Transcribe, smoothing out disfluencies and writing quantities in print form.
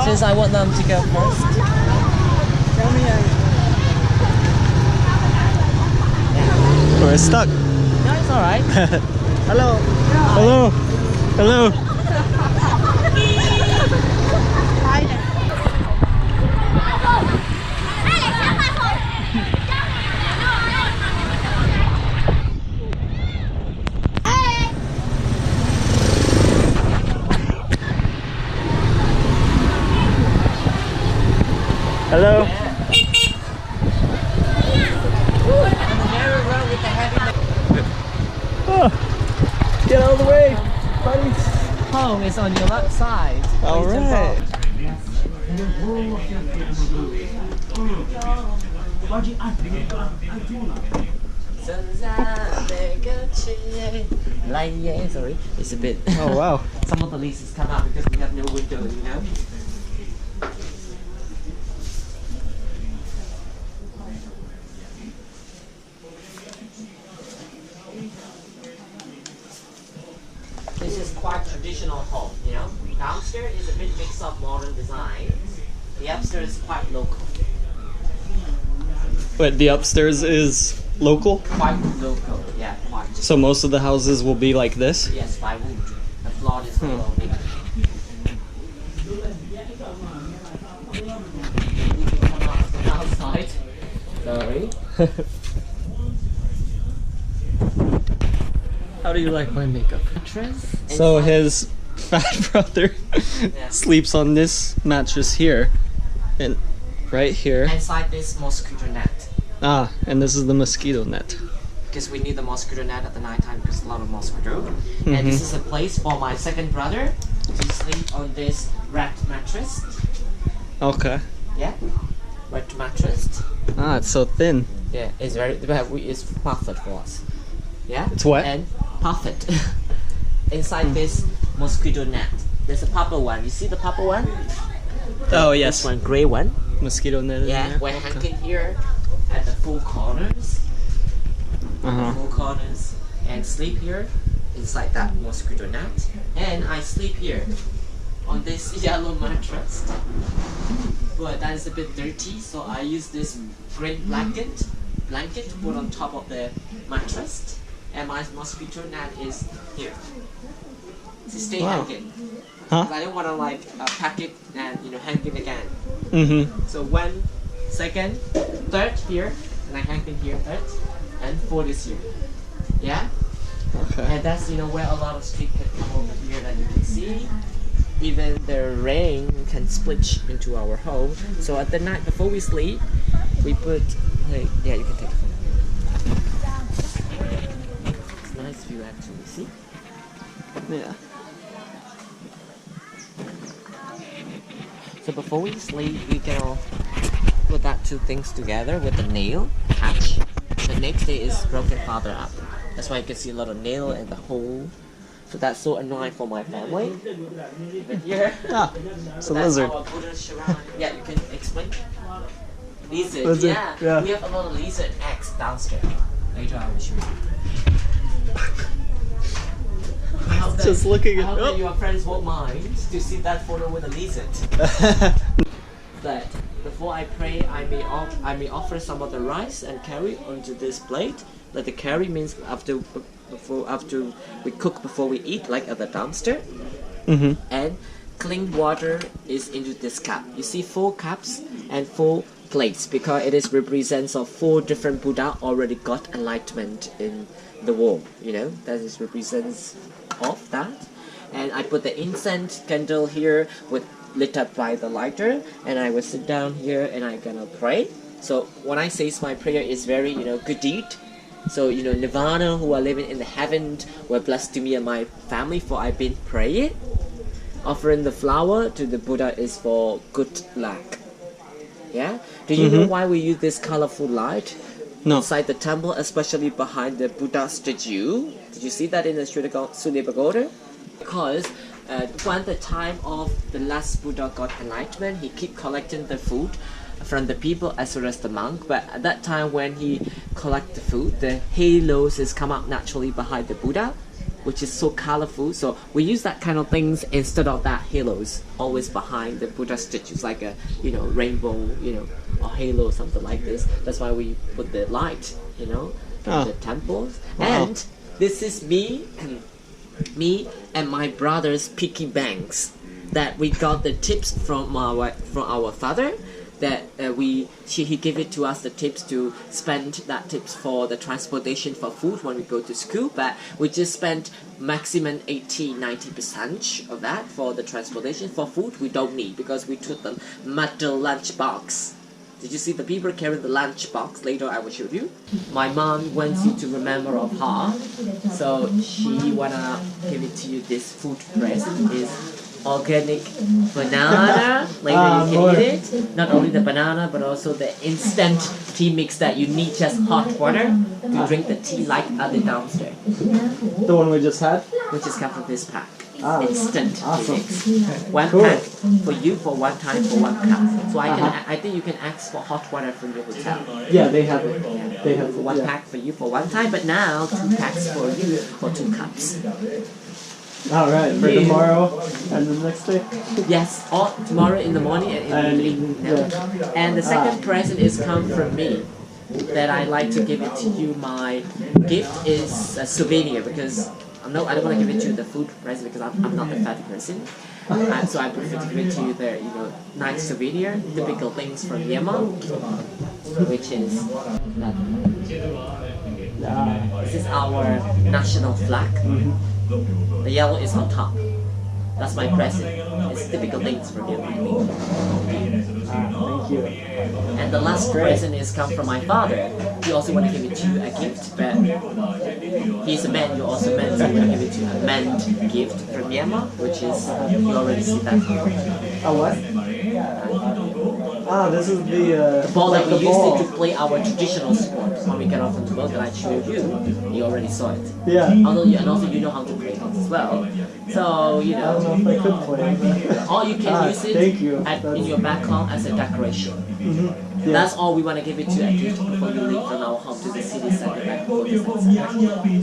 Just I want them to go first. We're stuck. No, it's alright. Hello. Hello. Hello. Hello. Oh, get out of the way, buddy. Home is on your left side. All right. Sorry, it's a bit. Oh wow. Some of the leases come out because we have no window, you know. This is quite traditional home, you know. Downstairs is a bit mix of modern design. The upstairs is quite local. Wait, the upstairs is local? Quite local, yeah, quite. So most of the houses will be like this? Yes, by wood. The floor is all wood. You can come out from outside. Sorry. How do you like my makeup? Mattress. So his fat brother sleeps on this mattress here. And right here. Inside this mosquito net. Ah, and this is the mosquito net. Because we need the mosquito net at the night time because a lot of mosquito. And this is a place for my second brother to sleep on this rat mattress. Okay. Yeah, rat mattress. Ah, it's so thin. Yeah, it's it's perfect for us. Yeah. It's what? And perfect. Inside this mosquito net, there's a purple one. You see the purple one? Oh yes. This one, gray one. Mosquito net. Yeah, we're hanging here at the four corners. Four corners, and sleep here inside that mosquito net. And I sleep here on this yellow mattress. But that is a bit dirty, so I use this green blanket to put on top of the mattress. And my mosquito net is here to stay hanging. Huh? I don't want to like pack it and hang it again. So one, second, third here, and I hang it here third, and fourth is here. Yeah. Okay. And that's where a lot of street can come over here that you can see. Even the rain can splish into our home. So at the night before we sleep, we put yeah, you can take a photo. It's a nice view actually. See? Yeah. So before we sleep, we can all put that two things together with the nail attached. The next day is broken farther up. That's why you can see a lot of nail in the hole. So that's so annoying for my family. But here, Ah, it's a that's lizard. our Buddha Shrine. Yeah, you can explain. Lizard, Lizard, yeah. We have a lot of lizard eggs downstairs. Later I will show you. Just looking I at hope that your friends won't mind to see that photo with a lizard. But before I pray, I may offer some of the rice and curry onto this plate. Like the curry means after we cook before we eat, like at the dumpster. And clean water is into this cup. You see 4 cups and 4 plates because it is represents of 4 different Buddha already got enlightenment in the world. That is represents of that. And I put the incense candle here with lit up by the lighter, and I will sit down here and I'm gonna pray. So when I say my prayer is very good deed. So Nirvana who are living in the heaven were blessed to me and my family for I've been praying. Offering the flower to the Buddha is for good luck. Yeah? Do you know why we use this colorful light? No. Inside the temple, especially behind the Buddha statue. Did you see that in the Suli Pagoda? Because when the time of the last Buddha got enlightenment, he keep collecting the food from the people as well as the monk. But at that time when he collect the food, the halos is come out naturally behind the Buddha. which is so colorful. So we use that kind of things instead of that halos always behind the Buddha statues, like a rainbow, or halo, something like this. That's why we put the light, in the temples. Wow. And this is me and my brother's piggy banks that we got the tips from our father. That he gave it to us, the tips to spend that tips for the transportation for food when we go to school, but we just spent maximum 80-90% of that for the transportation. For food we don't need because we took the metal lunch box. Did you see the people carrying the lunch box? Later I will show you. My mom wants you to remember of her, so she wanna give it to you. This food present is organic banana. Later you can eat it. Not only the banana, but also the instant tea mix that you need just hot water to drink the tea like other downstairs. The one we just had? Which is come from this pack. Ah, Instant awesome. tea mix. One Cool. pack for you for one time for 1 cup. So I think you can ask for hot water from your hotel. Yeah, they have it. They have For one pack for you for 1 time, but now 2 packs for you for 2 cups. Alright, for tomorrow and the next day? Yes, or tomorrow in the morning and in the evening. yeah. And the second present is come from me, that I like to give it to you. My gift is a souvenir because I don't want to give it to you the food present because I'm not the fatty person. So I prefer to give it to you the nice souvenir, typical things from Myanmar, which is this is our national flag. The yellow is on top. That's my present. It's typical things from Myanmar. Thank you. And the last present is come from my father. He also want to give it to you a gift, but he's a man, you're also a man, so we want to give it to you a man gift from Myanmar, which is, you already see that. A what? Ah, this is the Ball like that we the ball. used it to play our traditional sport. When we get off on the boat that I showed you, you already saw it. Yeah. And also you know how to play it as well. So, I don't know if I could play it. or you can use it thank you. in your back home as a decoration. Yeah. That's all we want to give it to a gift before you leave from our home to the city center back before the sunset.